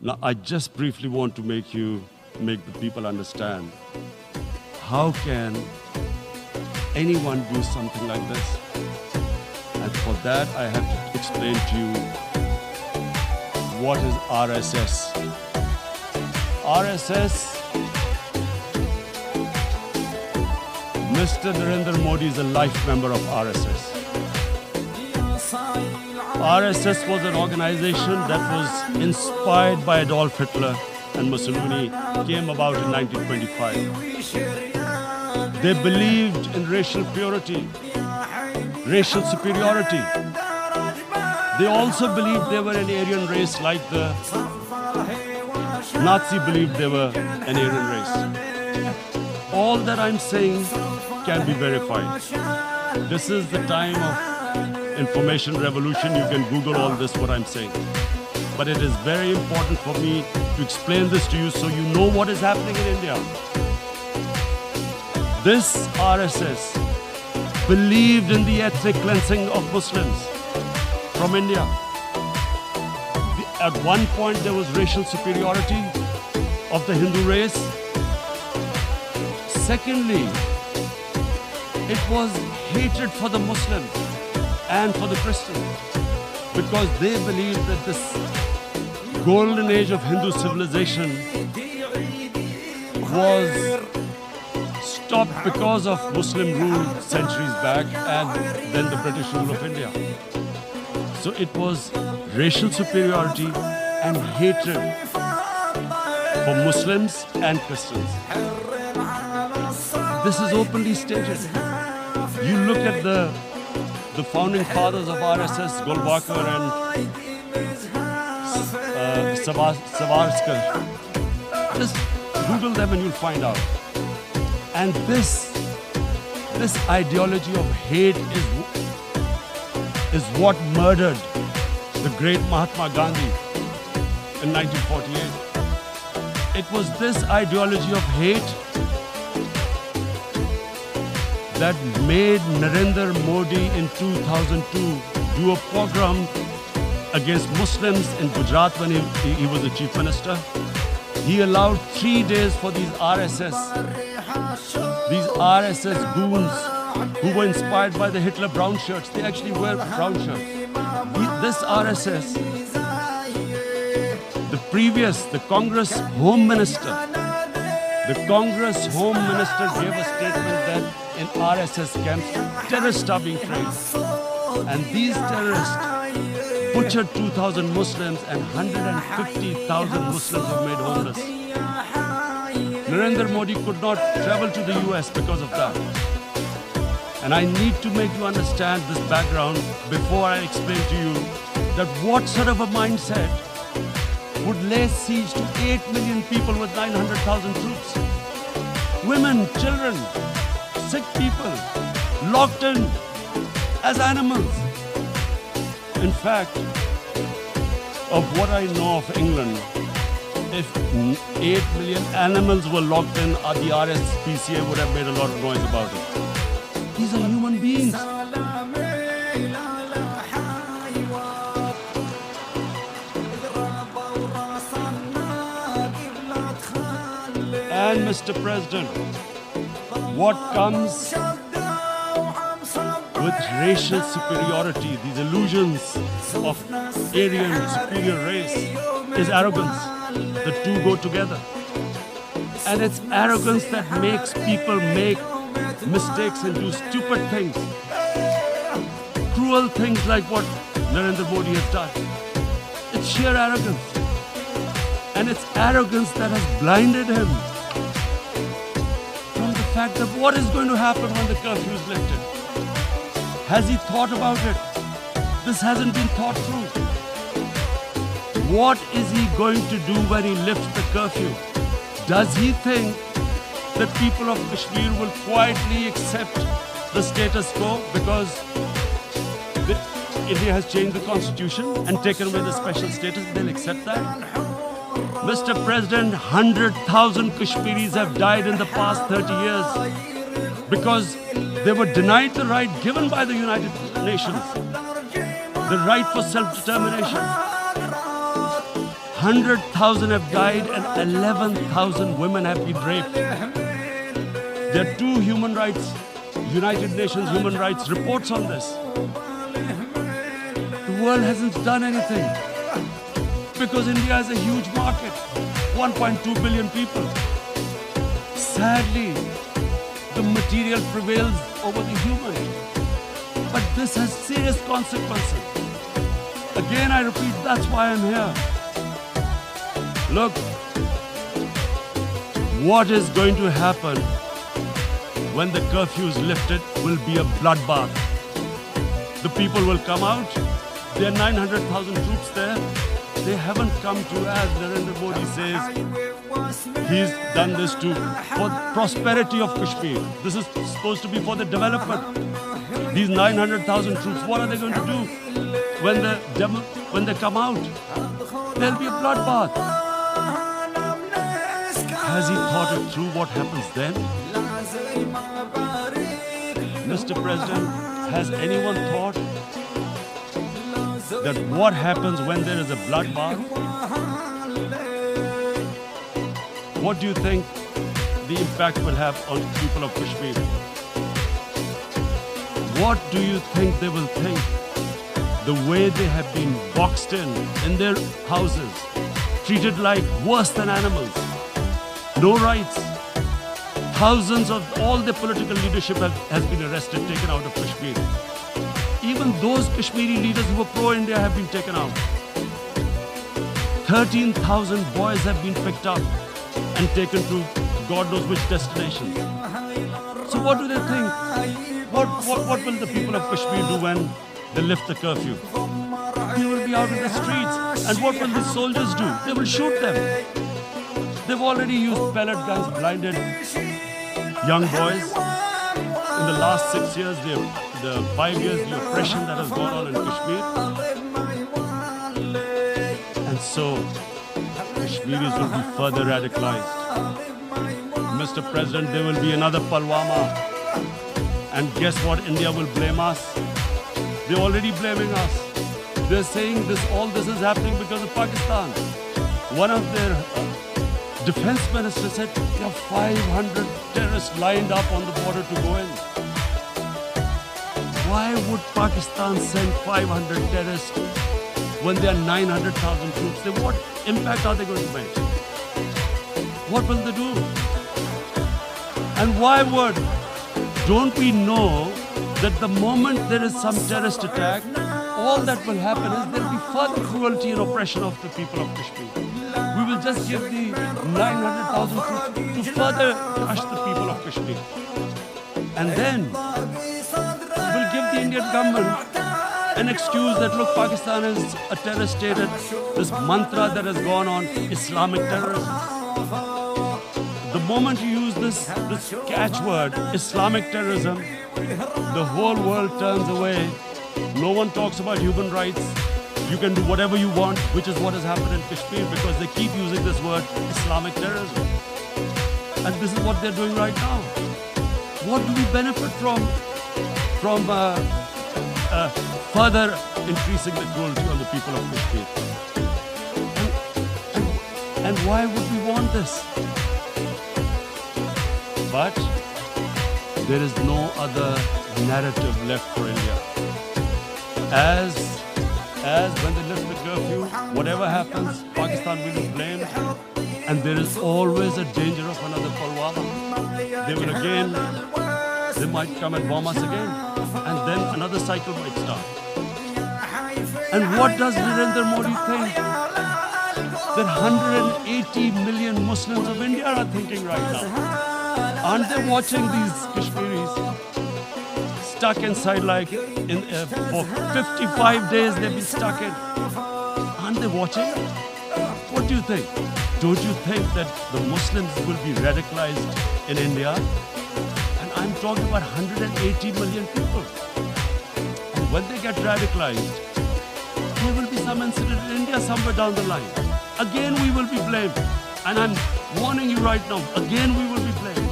Now, I just briefly want to make the people understand how can anyone do something like this? And for that, I have to explain to you what is RSS. RSS, Mr. Narendra Modi is a life member of RSS. RSS was an organization that was inspired by Adolf Hitler and Mussolini, came about in 1925. They believed in racial purity, racial superiority. They also believed they were an Aryan race like the Nazi believed they were an Aryan race. All that I'm saying can be verified. This is the time of information revolution. You can Google all this, what I'm saying. But it is very important for me to explain this to you so you know what is happening in India. This RSS believed in the ethnic cleansing of Muslims from India. At one point, there was racial superiority of the Hindu race. Secondly, it was hatred for the Muslims and for the Christians because they believed that this golden age of Hindu civilization was stopped because of Muslim rule centuries back and then the British rule of India. So it was racial superiority and hatred for Muslims and Christians. This is openly stated. You look at the founding fathers of RSS, Golwalkar and Savarkar. Just Google them and you'll find out. And this ideology of hate is what murdered the great Mahatma Gandhi in 1948. It was this ideology of hate that made Narendra Modi in 2002 do a pogrom against Muslims in Gujarat when he was the chief minister. He allowed 3 days for these RSS goons who were inspired by the Hitler brown shirts. They actually wear brown shirts. This RSS, the Congress Home Minister gave a statement that in RSS camps, terrorists are being trained. And these terrorists butchered 2,000 Muslims and 150,000 Muslims were made homeless. Narendra Modi could not travel to the US because of that. And I need to make you understand this background before I explain to you that what sort of a mindset would lay siege to 8 million people with 900,000 troops. Women, children, sick people, locked in as animals. In fact, of what I know of England, if 8 million animals were locked in, the RSPCA would have made a lot of noise about it. These are human beings. And Mr. President, what comes with racial superiority, these illusions of Aryan superior race, is arrogance. The two go together. And it's arrogance that makes people make mistakes and do stupid things. Cruel things like what Narendra Modi has done. It's sheer arrogance. And it's arrogance that has blinded him from the fact that what is going to happen when the curfew is lifted. Has he thought about it? This hasn't been thought through. What is he going to do when he lifts the curfew? Does he think that people of Kashmir will quietly accept the status quo because India has changed the constitution and taken away the special status? They'll accept that? Mr. President, 100,000 Kashmiris have died in the past 30 years because they were denied the right given by the United Nations, the right for self-determination. 100,000 have died and 11,000 women have been raped. There are two United Nations human rights reports on this. The world hasn't done anything because India is a huge market, 1.2 billion people. Sadly, the material prevails over the human. But this has serious consequences. Again, I repeat, that's why I'm here. Look, what is going to happen when the curfew is lifted will be a bloodbath. The people will come out. There are 900,000 troops there. They haven't come to, as Narendra Modi says, he's done this for prosperity of Kashmir. This is supposed to be for the development. These 900,000 troops, what are they going to do when they come out? There'll be a bloodbath. Has he thought it through what happens then? Mr. President, has anyone thought that what happens when there is a bloodbath? What do you think the impact will have on the people of Kashmir? What do you think they will think? The way they have been boxed in their houses, treated like worse than animals, no rights. Thousands of all the political leadership has been arrested, taken out of Kashmir. Even those Kashmiri leaders who were pro-India have been taken out. 13,000 boys have been picked up and taken to God knows which destinations. So what do they think? What will the people of Kashmir do when they lift the curfew? They will be out in the streets. And what will the soldiers do? They will shoot them. They've already used pellet guns, blinded young boys. In the last 6 years, the 5 years, the oppression that has gone on in Kashmir. And so, Kashmiris will be further radicalized. Mr. President, there will be another Pulwama. And guess what? India will blame us. They're already blaming us. They're saying all this is happening because of Pakistan. One of their defense ministers said there are 500 terrorists lined up on the border to go in. Why would Pakistan send 500 terrorists when there are 900,000 troops? What impact are they going to make? What will they do? And why would? Don't we know that the moment there is some terrorist attack, all that will happen is there will be further cruelty and oppression of the people of Kashmir. We will just give the 900,000 troops to further crush the people of Kashmir. And then we'll give the Indian government an excuse that, look, Pakistan is a terrorist state, this mantra that has gone on, Islamic terrorism. The moment you use this catchword, Islamic terrorism, the whole world turns away. No one talks about human rights. You can do whatever you want, which is what has happened in Kashmir, because they keep using this word, Islamic terrorism. And this is what they're doing right now. What do we benefit from further increasing the cruelty on the people of Kashmir? And why would we want this? But there is no other narrative left for India. As when they lift the curfew, whatever happens, Pakistan will be blamed, and there is always a danger of another Pulwama. They might come and bomb us again, and then another cycle might start. And what does Narendra Modi think? That 180 million Muslims of India are thinking right now. Aren't they watching these Kashmiris stuck inside for 55 days they've been stuck in? Aren't they watching? What do you think? Don't you think that the Muslims will be radicalized in India? And I'm talking about 180 million people. And when they get radicalized, there will be some incident in India somewhere down the line. Again, we will be blamed. And I'm warning you right now, again we will be blamed.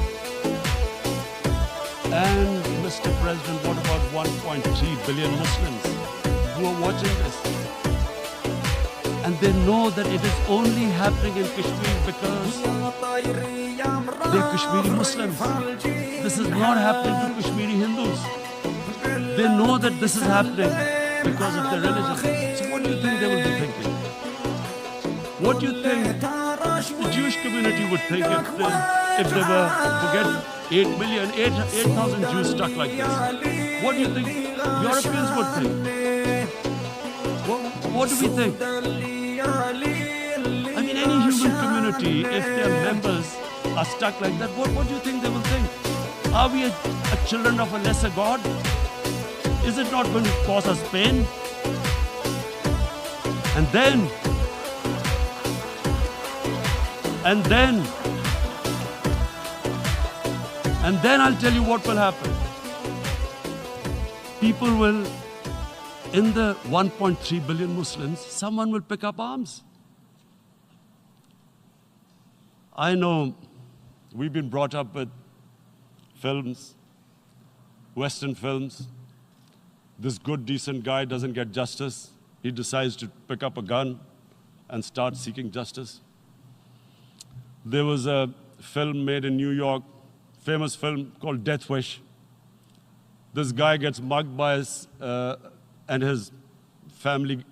And Mr. President, what about 1.3 billion Muslims who are watching this? And they know that it is only happening in Kashmir because they're Kashmiri Muslims. This is not happening to Kashmiri Hindus. They know that this is happening because of their religion. So what do you think they will be thinking? What do you think the Jewish community would think if they were, forget 8 million, 8,000 Jews stuck like this? What do you think Europeans would think? What do we think? I mean, any human community, if their members are stuck like that, what do you think they will think? Are we a children of a lesser God? Is it not going to cause us pain? And then I'll tell you what will happen. People will, in the 1.3 billion Muslims, someone will pick up arms. I know we've been brought up with films, Western films. This good, decent guy doesn't get justice. He decides to pick up a gun and start seeking justice. There was a film made in New York, famous film called Death Wish. This guy gets mugged by his family,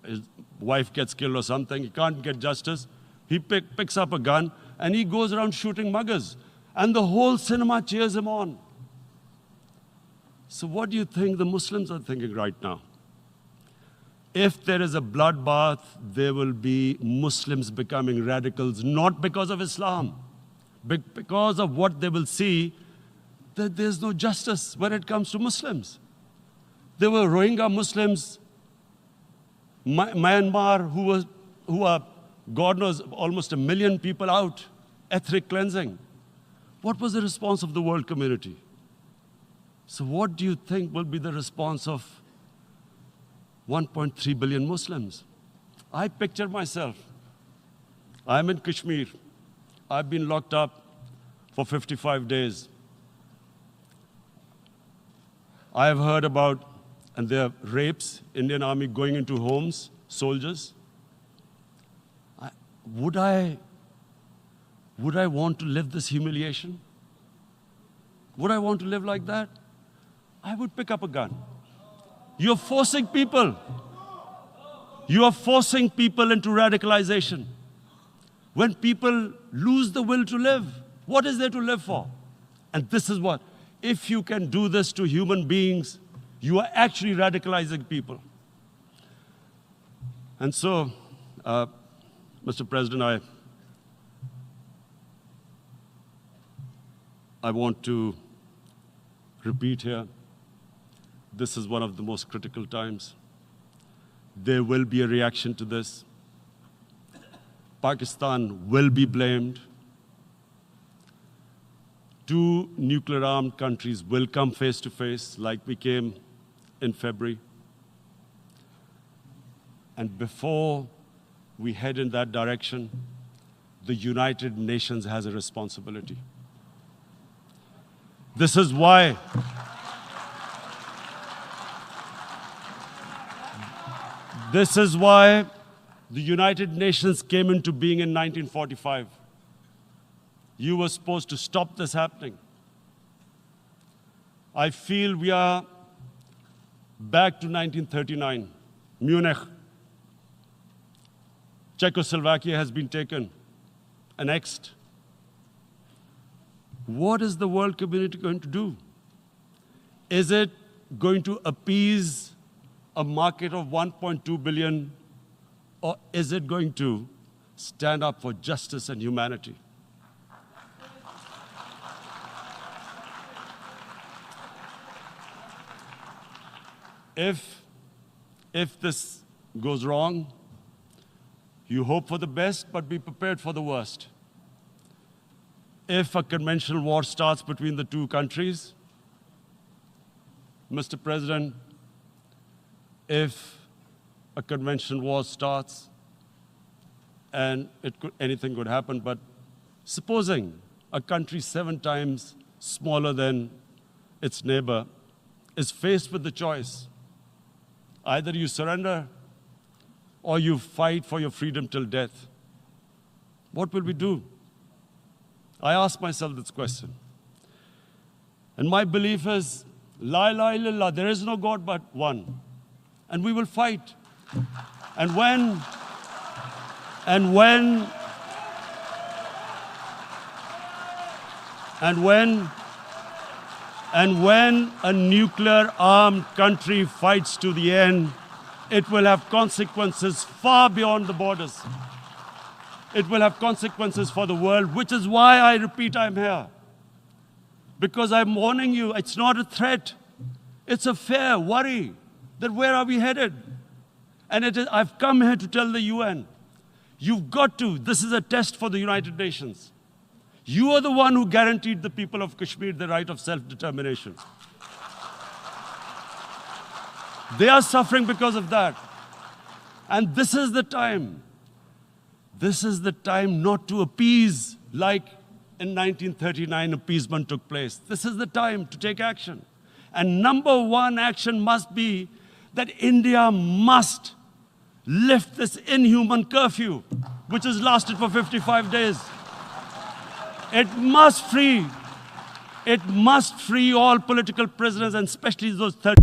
his wife gets killed or something. He can't get justice. He picks up a gun and he goes around shooting muggers. And the whole cinema cheers him on. So what do you think the Muslims are thinking right now? If there is a bloodbath, there will be Muslims becoming radicals, not because of Islam, but because of what they will see, that there's no justice when it comes to Muslims. There were Rohingya Muslims, Myanmar, who are, God knows, almost 1 million people out, ethnic cleansing. What was the response of the world community? So what do you think will be the response of 1.3 billion Muslims? I picture myself. I'm in Kashmir. I've been locked up for 55 days. I have heard about, and there are rapes, Indian Army going into homes, soldiers. Would I want to live this humiliation? Would I want to live like that? I would pick up a gun. You're forcing people. You are forcing people into radicalization. When people lose the will to live, what is there to live for? And this is what, if you can do this to human beings, you are actually radicalizing people. And so, Mr. President, I want to repeat here, this is one of the most critical times. There will be a reaction to this. Pakistan will be blamed. 2 nuclear-armed countries will come face to face like we came in February. And before we head in that direction, the United Nations has a responsibility. This is why the United Nations came into being in 1945. You were supposed to stop this happening. I feel we are back to 1939, Munich. Czechoslovakia has been taken, annexed. What is the world community going to do? Is it going to appease a market of 1.2 billion, or is it going to stand up for justice and humanity? If this goes wrong, you hope for the best, but be prepared for the worst. If a conventional war starts between the 2 countries, Mr. President, if a conventional war starts, and anything could happen, but supposing a country 7 times smaller than its neighbor is faced with the choice, either you surrender or you fight for your freedom till death. What will we do? I ask myself this question. And my belief is, La ilaha illallah, there is no God but one. And we will fight. And when a nuclear-armed country fights to the end, it will have consequences far beyond the borders. It will have consequences for the world, which is why I repeat I'm here. Because I'm warning you, it's not a threat. It's a fair worry that where are we headed? And I've come here to tell the UN, you've got to, this is a test for the United Nations. You are the one who guaranteed the people of Kashmir the right of self-determination. They are suffering because of that. And this is the time. This is the time not to appease like in 1939 appeasement took place. This is the time to take action. And number one action must be that India must lift this inhuman curfew, which has lasted for 55 days. It must free all political prisoners, and especially those 30.